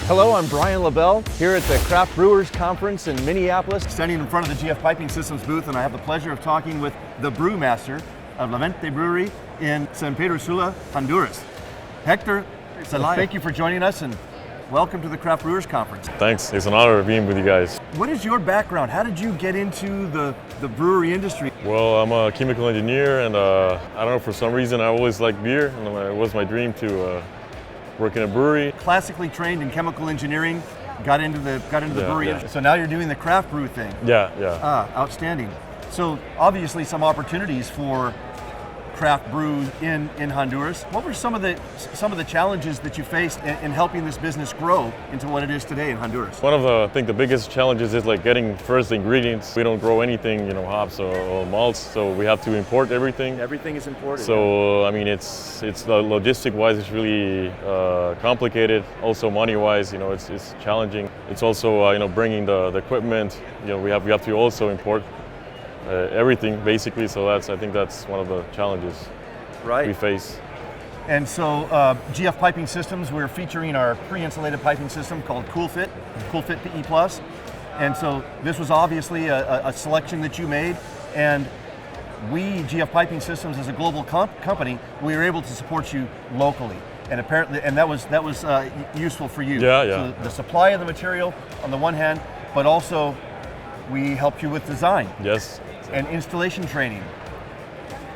Hello, I'm Brian LaBelle here at the Craft Brewers Conference in Minneapolis, standing in front of the GF Piping Systems booth, and I have the pleasure of talking with the brewmaster of La20 Brewery in San Pedro Sula, Honduras, Hector Zelaya. Thank you for joining us and welcome to the Craft Brewers Conference. Thanks, it's an honor being with you guys. What is your background? How did you get into the brewery industry? Well, I'm a chemical engineer, and I don't know, for some reason I always liked beer, and it was my dream to work in a brewery. Classically trained in chemical engineering, got into the brewery industry. So now you're doing the craft brew thing. Yeah. Outstanding. So obviously some opportunities for craft brew in Honduras. What were some of the challenges that you faced in helping this business grow into what it is today in Honduras? One of I think the biggest challenges is like getting first ingredients. We don't grow anything, hops or malts, so we have to import everything. Everything is imported. So I mean, it's logistic-wise, it's really complicated. Also money-wise, it's challenging. It's also bringing the equipment. We have to also import everything basically, so I think that's one of the challenges we face. And so GF Piping Systems, we're featuring our pre-insulated piping system called CoolFit PE+. And so this was obviously a selection that you made, and we, GF Piping Systems, as a global company, we were able to support you locally. And apparently, that was useful for you. Yeah. So the supply of the material on the one hand, but also we helped you with design. Yes. And installation training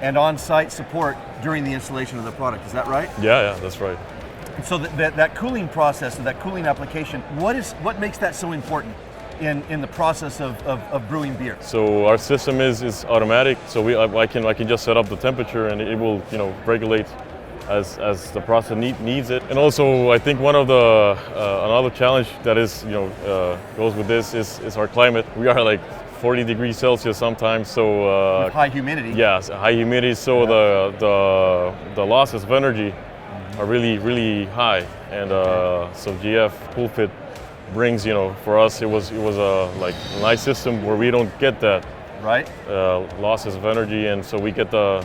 and on-site support during the installation of the product. Is that right? Yeah, that's right. So that cooling process, that cooling application, what makes that so important in the process of brewing beer? So our system is automatic. So I can just set up the temperature and it will regulate as the process needs it. And also I think one of the another challenge that is goes with this is our climate. We are like 40 degrees Celsius sometimes, so with high humidity. Yes, high humidity. So the losses of energy are really high, and so GF CoolFit brings for us it was like a nice system where we don't get that losses of energy, and so we get the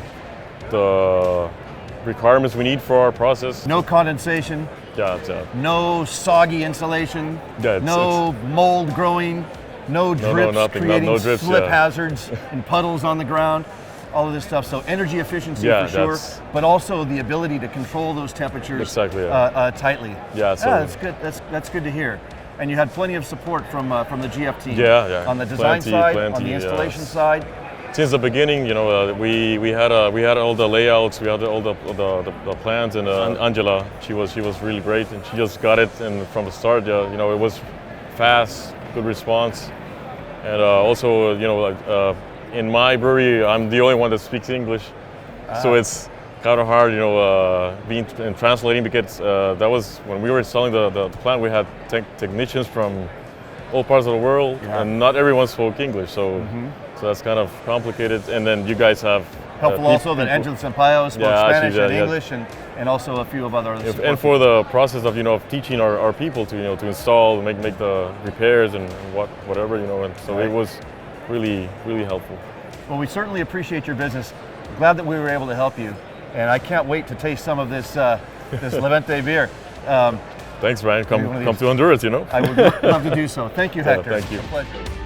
requirements we need for our process. No condensation. No soggy insulation. No mold growing. No drips, creating slip hazards and puddles on the ground, all of this stuff. So energy efficiency for sure, but also the ability to control those temperatures tightly. That's good. That's good to hear. And you had plenty of support from the GF team. On the design side, on the installation side. Since the beginning, we had all the layouts, we had all the plans, and Angela, she was really great, and she just got it. And from the start, it was fast. Good response, and also in my brewery I'm the only one that speaks English, so it's kind of hard being and translating, because that was when we were installing the plant. We had technicians from all parts of the world, and not everyone spoke English, so that's kind of complicated. And then you guys have helpful also that Angela Sampaio spoke Spanish and English, and also a few of other and for the process of teaching our people to install, make the repairs and whatever, and so it was really helpful. Well, we certainly appreciate your business. Glad that we were able to help you, and I can't wait to taste some of this La20 beer. Thanks, Brian. Come to Honduras, I would love to do so. Thank you, Hector. Thank you. It's a pleasure.